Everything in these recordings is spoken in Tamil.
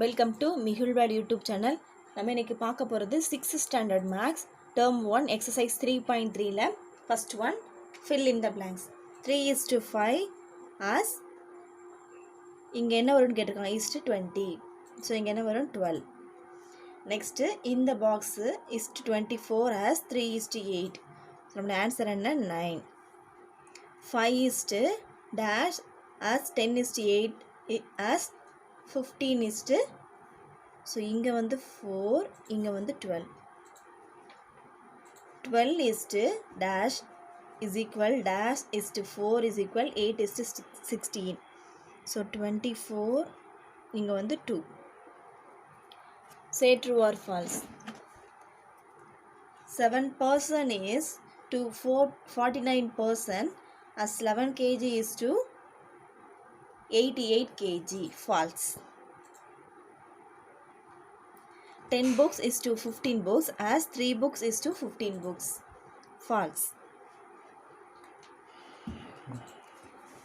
Welcome to Mikulvel YouTube channel. நம்ம இன்னைக்கு பார்க்க போகிறது 6th standard maths term 1 exercise 3.3ல first one fill in the blanks. 3:5 as இங்கே என்ன வரும்னு கேட்டிருக்காங்க is to 20. ஸோ இங்கே என்ன வரும் 12. நெக்ஸ்ட்டு இந்த box is to 24 as 3:8. So நம்மளோட ஆன்சர் என்ன 9. 5 is to dash as 10:8 as 15 is to, so இங்க வந்து 4 இங்க வந்து 12. 12 is to dash is equal dash is to 4 is equal 8 is to 16. So 24 இங்க வந்து 2. Say true or false. 7% is to 49% as 11 kg is to 88 kg. False. 10 books is to 15 books as 3 books is to 15 books. False.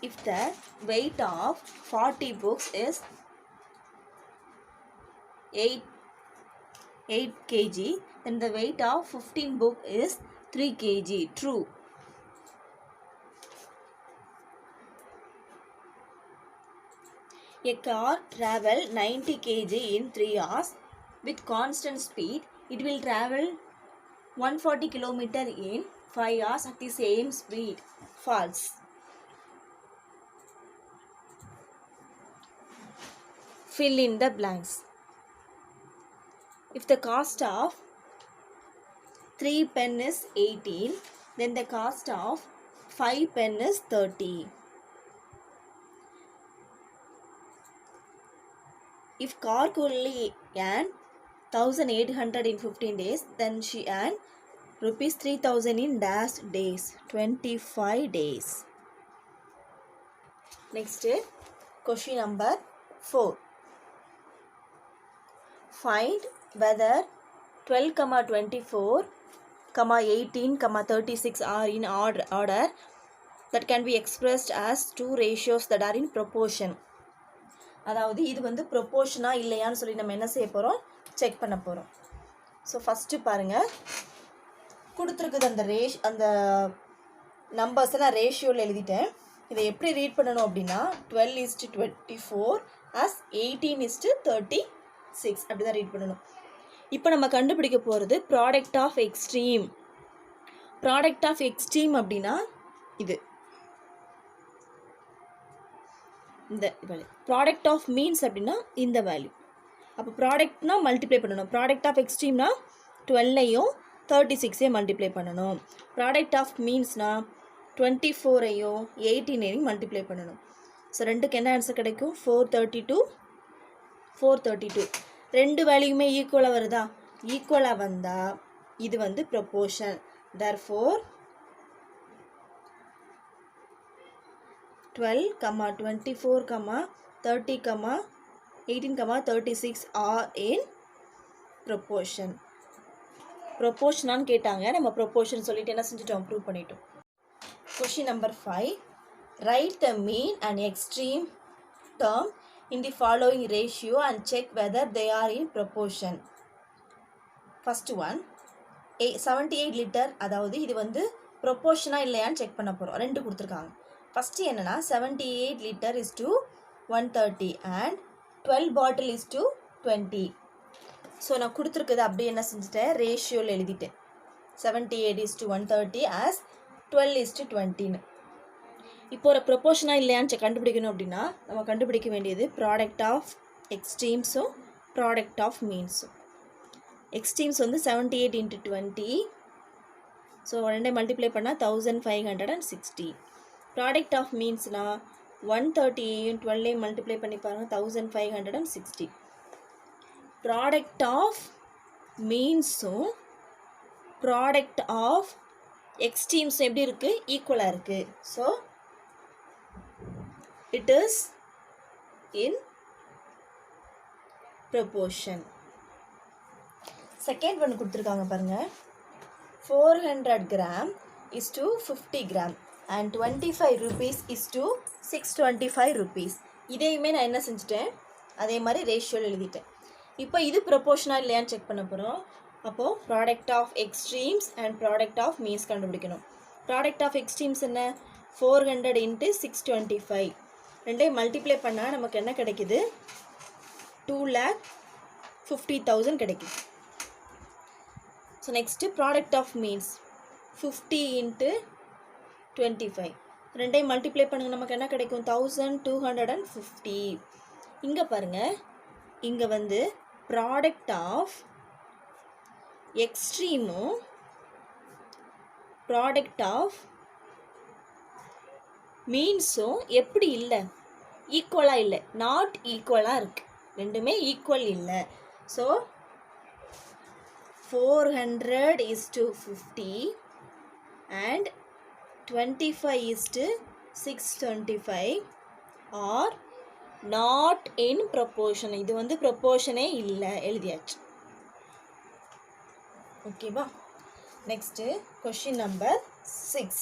If the weight of 40 books is 8 kg, then the weight of 15 book is 3 kg. True. A car travel 90 kg in 3 hours with constant speed. It will travel 140 km in 5 hours at the same speed. False. Fill in the blanks. If the cost of 3 pen is 18, then the cost of 5 pen is 30. If car only earn 1,800 in 15 days, then she earn rupees 3,000 in dash days, 25 days. Next, question number 4. Find whether 12, 24, 18, 36 are in order that can be expressed as two ratios that are in proportion. அதாவது இது வந்து ப்ரொப்போர்ஷனா இல்லையான்னு சொல்லி நம்ம என்ன செய்ய போகிறோம், செக் பண்ண போகிறோம். ஸோ ஃபஸ்ட்டு பாருங்கள், கொடுத்துருக்குது அந்த நம்பர்ஸை நான் ரேஷியோவில் எழுதிட்டேன். இதை எப்படி ரீட் பண்ணணும் அப்படின்னா 12:24 as 18:36 அப்படி தான் ரீட் பண்ணணும். இப்போ நம்ம கண்டுபிடிக்க போகிறது product of extreme. Product of extreme அப்படின்னா இது இந்த வேல்யூ. ப்ராடக்ட் ஆஃப் மீன்ஸ் அப்படின்னா இந்த வேல்யூ. அப்போ ப்ராடக்ட்னா மல்டிப்ளை பண்ணணும். ப்ராடக்ட் ஆஃப் எக்ஸ்ட்ரீம்னா 12ஐயும் 36ஐயும் மல்டிப்ளை பண்ணணும். ப்ராடக்ட் ஆஃப் மீன்ஸ்னா 24ஐயும் 18ஐயும் மல்டிப்ளை பண்ணணும். ஸோ ரெண்டுக்கு என்ன ஆன்சர் கிடைக்கும், 432. ரெண்டு வேல்யூமே ஈக்குவலாக வருதா? ஈக்குவலாக வந்தால் இது வந்து proportion. therefore 12, 24, 30, 18, 36 are in proportion. ப்ரொப்போர்ஷனான்னு கேட்டாங்க, நம்ம ப்ரொப்போர்ஷன் சொல்லிட்டு என்ன செஞ்சுட்டோம், ப்ரூவ் பண்ணிட்டோம். Question number 5. Right the mean and extreme term in the following ratio and check whether they are in proportion. First one 78 litre, அதாவது இது வந்து ப்ரொப்போர்ஷனாக இல்லையான்னு செக் பண்ண போகிறோம். ரெண்டு கொடுத்துருக்காங்க. ஃபஸ்ட்டு என்னென்னா 78 litre is to 130 and 12 bottle is to 20. So நான் கொடுத்துருக்குது அப்படியே என்ன செஞ்சுட்டேன், ரேஷியோவில் எழுதிட்டேன். 78 is to 130 as 12 is to 20ன்னு. இப்போ ஒரு ப்ரொப்போர்ஷனாக இல்லையான்னு கண்டுபிடிக்கணும் அப்படின்னா நம்ம கண்டுபிடிக்க வேண்டியது ப்ராடக்ட் ஆஃப் எக்ஸ்ட்ரீம்ஸும் ப்ராடக்ட் ஆஃப் மீன்ஸும். எக்ஸ்ட்ரீம்ஸ் வந்து 78 into 20, ஸோ ரெண்டே மல்டிப்ளை பண்ணால் 1560. ப்ராடக்ட் ஆஃப் மீன்ஸ்னா 130ஐயும் 12ஐயும் மல்டிப்ளை பண்ணி பாருங்கள் 1560. ப்ராடக்ட் ஆஃப் மீன்ஸும் ப்ராடக்ட் ஆஃப் எக்ஸ்ட்ரீம்ஸும் எப்படி இருக்குது, ஈக்குவலாக இருக்குது. So it is in proportion. Second ஒன்று கொடுத்துருக்காங்க பாருங்கள், 400 gram is to 50 gram and 25 rupees is to 625 rupees. இதையுமே நான் என்ன செஞ்சுட்டேன், அதே மாதிரி ரேஷியோவில் எழுதிட்டேன். இப்போ இது ப்ரொபோர்ஷனாக இல்லையான்னு செக் பண்ண போகிறோம். அப்போது product of extremes and product of means கண்டுபிடிக்கணும். ப்ராடக்ட் ஆஃப் எக்ஸ்ட்ரீம்ஸ் என்ன? 400 × 625. ரெண்டையும் மல்டிப்ளை பண்ணால் நமக்கு என்ன கிடைக்குது? 2,50,000 கிடைக்குது. So next product of means 50 × 25. ரெண்டையும் மல்டிப்ளை பண்ணுங்க, நமக்கு என்ன கிடைக்கும்? 1,250. இங்கே பாருங்கள், இங்கே வந்து ப்ராடக்ட் ஆஃப் எக்ஸ்ட்ரீமும் ப்ராடக்ட் ஆஃப் மீன்ஸும் எப்படி இல்லை? ஈக்குவலாக இல்லை, நாட் ஈக்குவலாக இருக்குது. ரெண்டுமே ஈக்குவல் இல்லை. So 400 = 50 and 25 = 625 are not in proportion. இது வந்து ப்ரொப்போர்ஷனே இல்லை, எழுதியாச்சு. ஓகேவா? Next question number 6.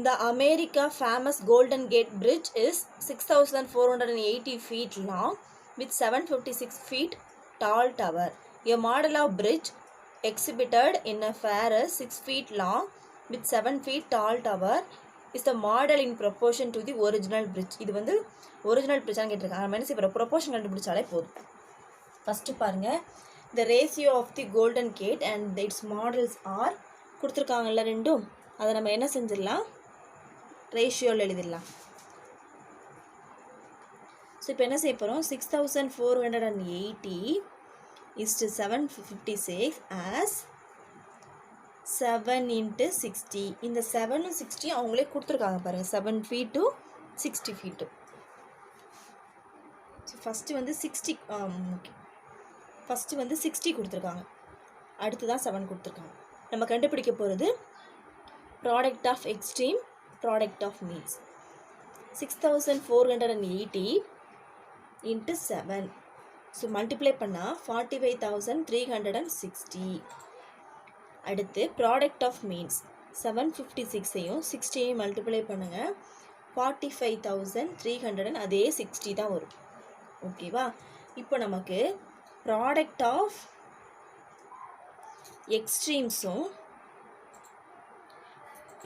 The America famous Golden Gate Bridge is 6,480 feet long with 756 feet tall tower. A model of bridge exhibited in a fair 6 feet long with 7 feet tall tower is the model in proportion to the original bridge. இது வந்து ஒரிஜினல் பிரிட்ஜான்னு கேட்டிருக்காங்க. நம்ம என்ன செய்ய போகிறோம்? ப்ரொப்போர்ஷன் கண்டுபிடிச்சாலே போதும். ஃபஸ்ட்டு பாருங்கள், the ratio of the Golden Gate and its models are கொடுத்துருக்காங்கல்ல ரெண்டும். அதை நம்ம என்ன செஞ்சிடலாம்? ரேஷியோவில் எழுதிடலாம். ஸோ இப்போ என்ன செய்ய போகிறோம்? 6,480 = 756 ஆஸ் 7 × 60. இந்த 7 60 அவங்களே கொடுத்துருக்காங்க பாருங்கள். 7 feet to 60 feet. So first வந்து 60 ஓகே, ஃபஸ்ட்டு வந்து 60 கொடுத்துருக்காங்க, அடுத்து தான் 7 கொடுத்துருக்காங்க. நம்ம கண்டுபிடிக்க போகிறது product of extreme, product of means. 6,480 × 7. So multiply பண்ணால் 45,360. அடுத்து ப்ராடக்ட் ஆஃப் மீன்ஸ் 756ஐயும் 60ஐயும் மல்டிப்ளை பண்ணுங்கள், 45,300, அதே 60 தான் வரும். ஓகேவா? இப்போ நமக்கு ப்ராடக்ட் ஆஃப் எக்ஸ்ட்ரீம்ஸும்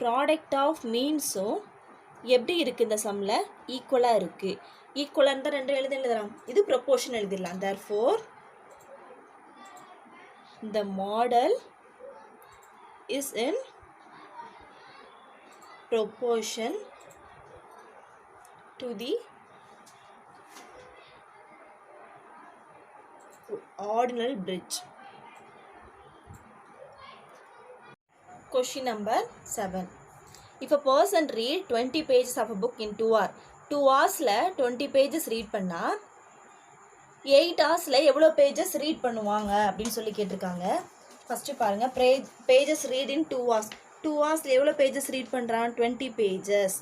ப்ராடக்ட் ஆஃப் மீன்ஸும் எப்படி இருக்குது? இந்த சம்மில் ஈக்குவலாக இருக்குது. ஈக்குவலாக இருந்தால் ரெண்டு எழுதலாம். இது ப்ரொப்போர்ஷன் எழுதிடலாம். therefore the model is in proportion to the ordinal bridge. Question number 7. If a person read 20 pages of a book in 2 hours, 2 hoursல 20 pages read பண்ணால் 8 hoursல எவ்வளோ pages read பண்ணுவாங்க அப்படின்னு சொல்லி கேட்டிருக்காங்க. ஃபஸ்ட்டு பாருங்கள், pages read in 2 hours. 2 hoursல எவ்வளோ pages read பண்ணுறான்? 20 pages.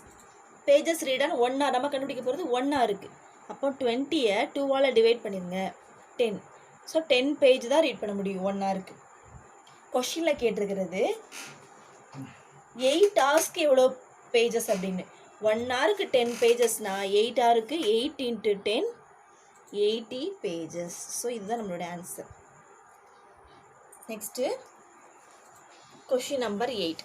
pages read on 1 hour. நம்ம கண்டுபிடிக்க போகிறது 1 ஹவருக்கு. அப்போ 20-ஐ 2ஆல் டிவைட் பண்ணிடுங்க, 10. ஸோ 10 பேஜ் தான் ரீட் பண்ண முடியும் 1 ஹவருக்கு. கொஷினில் கேட்டிருக்கிறது 8 ஹவர்ஸ்க்கு எவ்வளோ பேஜஸ் அப்படின்னு. 1 ஹவருக்கு 10 பேஜஸ்னா 8 ஹவருக்கு 8 × 10 80 பேஜஸ். ஸோ இதுதான் நம்மளோட answer. Next question number 8.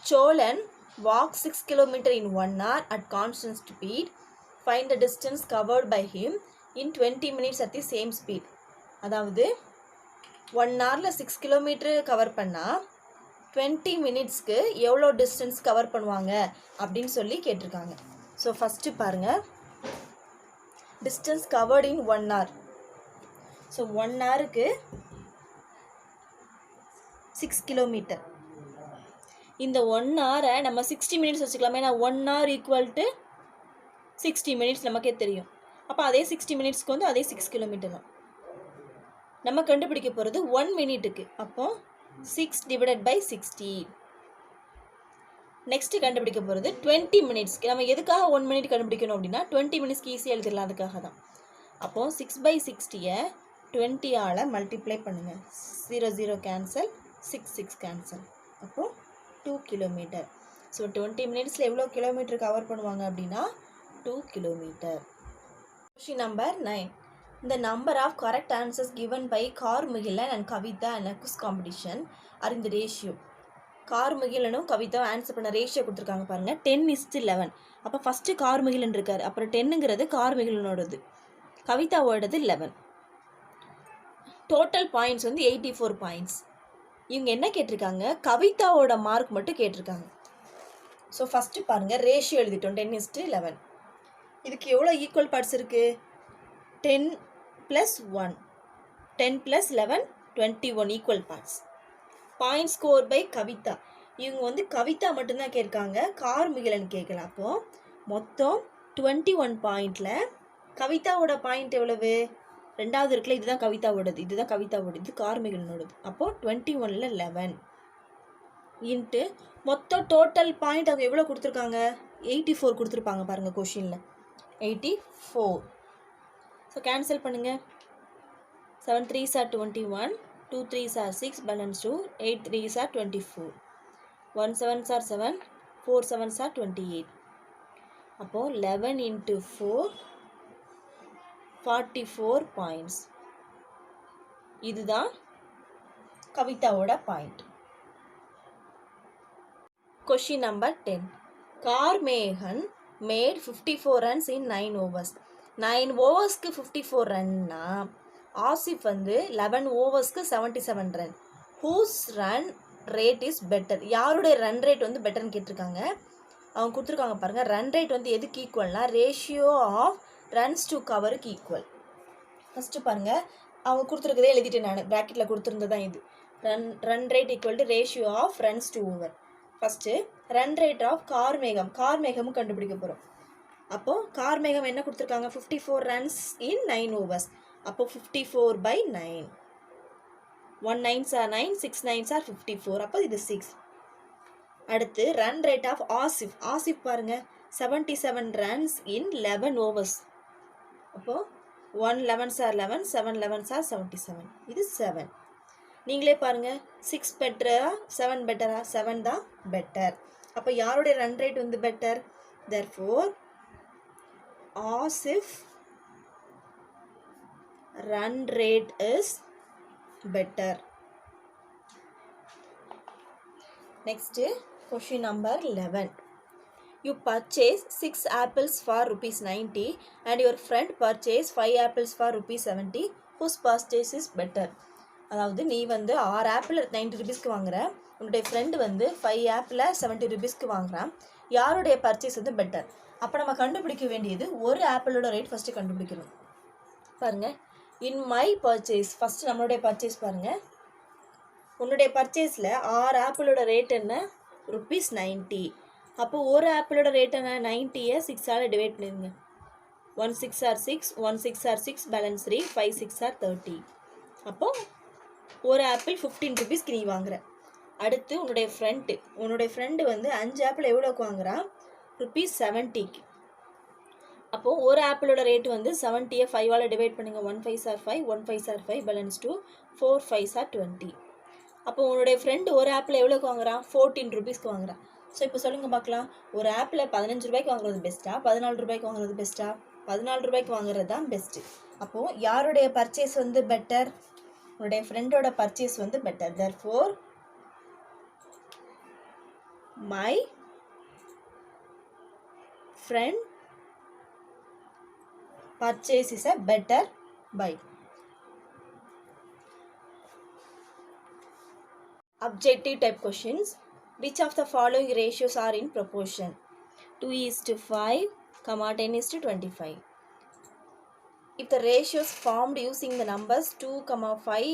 Cholan walk 6 km in 1 hour at constant speed. Find the distance covered by him in 20 minutes at the same speed. அதாவது 1 ஹவரில் 6 கிலோமீட்டர் கவர் பண்ணால் 20 மினிட்ஸ்க்கு எவ்வளோ டிஸ்டன்ஸ் கவர் பண்ணுவாங்க அப்படின்னு சொல்லி கேட்டிருக்காங்க. ஸோ ஃபஸ்ட்டு பாருங்கள், distance covered in 1 hour. So 1 ஹவருக்கு 6 கிலோமீட்டர். இந்த 1 ஹவரை நம்ம 60 மினிட்ஸ் வச்சுக்கலாமே. ஏன்னா 1 hour = 60 மினிட்ஸ் நமக்கே தெரியும். அப்போ அதே 60 மினிட்ஸ்க்கு வந்து அதே 6 கிலோமீட்டர் தான். நம்ம கண்டுபிடிக்க போகிறது 1 மினிட்டுக்கு. அப்போ 6 / 60. நெக்ஸ்ட்டு கண்டுபிடிக்க போகிறது 20 மினிட்ஸ்க்கு. நம்ம எதுக்காக 1 மினிட் கண்டுபிடிக்கணும் அப்படின்னா 20 மினிட்ஸ்க்கு ஈஸியாக எழுதிடலாம், அதுக்காக தான். அப்போது 6/60-ஐ 20ஆல் மல்டிப்ளை பண்ணுங்கள். 0 0 கேன்சல், 6 6 கேன்சல். அப்போது 2 கிலோமீட்டர். ஸோ 20 மினிட்ஸில் எவ்வளோ கிலோமீட்டர் கவர் பண்ணுவாங்க அப்படின்னா 2 kilometer. Question number 9. The number of correct answers given by Carmichaelan and Kavitha and a quiz competition are in the ratio. கார்மிகிலனும் கவிதா ஆன்சர் பண்ண ரேஷியோ கொடுத்துருக்காங்க பாருங்க 10:11. அப்போ ஃபஸ்ட்டு கார்மிகிலன் இருக்கார், அப்புறம் 10ங்கிறது கார்மிகிலனோடது, கவிதாவோடது 11. டோட்டல் பாயிண்ட்ஸ் வந்து 84 பாயிண்ட்ஸ். இவங்க என்ன கேட்டிருக்காங்க, கவிதாவோட மார்க் மட்டும் கேட்டிருக்காங்க. ஸோ ஃபஸ்ட்டு பாருங்கள் ரேஷியோ எழுதிட்டோம் 10:11. இதுக்கு எவ்வளோ ஈக்குவல் பார்ட்ஸ் இருக்குது, 10 + 1, 10 + 11 21 equal parts. Point score by Kavitha, இவங்க வந்து கவிதா மட்டும்தான் கேட்காங்க, கார்மிகிலன் கேட்கல. அப்போது மொத்தம் 21 பாயிண்டில் கவிதாவோட பாயிண்ட் எவ்வளவு, ரெண்டாவது இருக்குல்ல, இதுதான் கவிதாவோடது, இதுதான் கவிதாவோடது, இது கார்மிகிலனோடது. அப்போது 21ல் 11 இன்ட்டு மொத்தம் டோட்டல் பாயிண்ட் அவங்க எவ்வளோ கொடுத்துருக்காங்க, 84 கொடுத்துருப்பாங்க பாருங்கள் கொஷினில், 84. ஸோ கேன்சல் பண்ணுங்கள். 7 3s are 21, 2 3s are 6, balance 2, 8 3s are 24, 1 7s are 7, 4 7s are 28. அப்போது 11 into 4 44 பாயிண்ட்ஸ். இதுதான் கவிதாவோட point. Question number 10. Karmegan made 54 runs in 9 overs. 9 ஓவர்ஸ்க்கு 54 ரன்னா ஆசிஃப் வந்து 11 ஓவர்ஸ்க்கு 77 run. Whose run rate is better, யாருடைய ரன் ரேட் வந்து பெட்டர்னு கேட்டிருக்காங்க. அவங்க கொடுத்துருக்காங்க பாருங்கள், ரன் ரேட் வந்து எதுக்கு ஈக்குவல்னா ரேஷியோ ஆஃப் ரன்ஸ் டு கவருக்கு ஈக்குவல். ஃபஸ்ட்டு பாருங்கள், அவங்க கொடுத்துருக்கதே எழுதிட்டு நான் ப்ராக்கெட்டில் கொடுத்துருந்ததான் இது. Run rate equal to ratio of runs to over. First run rate of கார்மேகமும் கண்டுபிடிக்க போகிறோம். அப்போது கார்மேகம் என்ன கொடுத்துருக்காங்க, 54 runs in 9 overs. அப்போ 54/9, 1 9s are 9, 6 9s are 54, அப்போ இது 6. அடுத்து ரன் ரேட் ஆஃப் ஆசிஃப் பாருங்கள் 77 runs in 11 overs. அப்போது 1 11s are 11, 7 11s are 77, இது 7. நீங்களே பாருங்கள், 6 பெட்டரா 7 பெட்டரா, 7 தான் பெட்டர். அப்போ யாருடைய ரன் ரேட் வந்து better, therefore Asif run rate is better. Next question number 11. You purchase 6 apples for ₹90 and your friend purchase 5 apples for ₹70. Whose purchase is better? அதாவது நீ வந்து 6 ஆப்பிள் 90 ரூபீஸ்க்கு வாங்குற, உன்னுடைய ஃப்ரெண்டு வந்து 5 ஆப்பிளை 70 ரூபீஸ்க்கு வாங்குறான், யாருடைய பர்ச்சேஸ் வந்து பெட்டர். அப்போ நம்ம கண்டுபிடிக்க வேண்டியது ஒரு ஆப்பிளோட ரேட் ஃபஸ்ட்டு கண்டுபிடிக்கணும். பாருங்கள், இன் மை பர்ச்சேஸ், ஃபஸ்ட்டு நம்மளுடைய பர்ச்சேஸ் பாருங்கள், உன்னுடைய பர்ச்சேஸில் 6 ஆப்பிளோட ரேட் என்ன, ₹90. அப்போது ஒரு ஆப்பிளோட ரேட் என்ன, 90யை 6ஆல் டிவைட் பண்ணிடுங்க. 1 6 are 6, 1 6 are 6, பேலன்ஸ் 3, 5 6 are 30. அப்போது ஒரு ஆப்பிள் 15 ரூபீஸ்க்கு நீ வாங்குற. அடுத்து உன்னுடைய ஃப்ரெண்டு வந்து 5 ஆப்பிள் எவ்வளோக்கு வாங்குறான், ₹70க்கு. அப்போது ஒரு ஆப்பிளோட ரேட் வந்து 70யை 5ஆல் டிவைட் பண்ணுங்கள். 1 5s are 5, 1 5s are 5, balance 2, 4 5s are 20. அப்போ உன்னுடைய ஃப்ரெண்டு ஒரு ஆப்பிள் எவ்வளோக்கு வாங்குறான், 14 ரூபீஸ்க்கு வாங்குறான். ஸோ இப்போ சொல்லுங்கள் பார்க்கலாம், ஒரு ஆப்பிளை 15 ரூபாய்க்கு வாங்குறது பெஸ்ட்டா, 14 ரூபாய்க்கு வாங்குறது பெஸ்ட்டா, 14 ரூபாய்க்கு வாங்குறது தான் பெஸ்ட்டு. அப்போது யாருடைய பர்ச்சேஸ் வந்து பெட்டர், உன்னுடைய ஃப்ரெண்டோட பர்ச்சேஸ் வந்து better. therefore my friend purchase is a better buy. Objective type questions. Which of the following ratios are in proportion? 2:5, 10:25. If the ratios formed using the numbers 2, 5,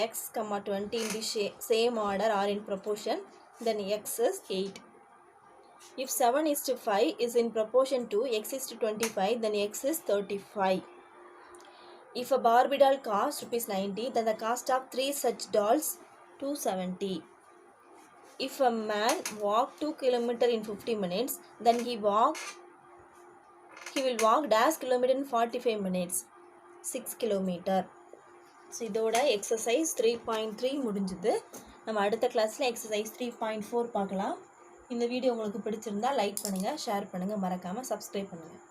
x, 20 in the same order are in proportion, then x is 8. If 7:5 is in proportion to x:25, then x is 35. If a Barbie doll costs ₹90, then the cost of 3 such dolls $270. If a man walk 2 kilometers in 50 minutes, then he will walk dash kilometer in 45 minutes, 6 kilometer. So இதோட எக்ஸசைஸ் 3.3 முடிஞ்சுது. நம்ம அடுத்த கிளாஸில் எக்ஸசைஸ் 3.4 பார்க்கலாம். இந்த வீடியோ உங்களுக்கு பிடிச்சிருந்தா லைக் பண்ணுங்கள், ஷேர் பண்ணுங்கள், மறக்காமல் சப்ஸ்கிரைப் பண்ணுங்கள்.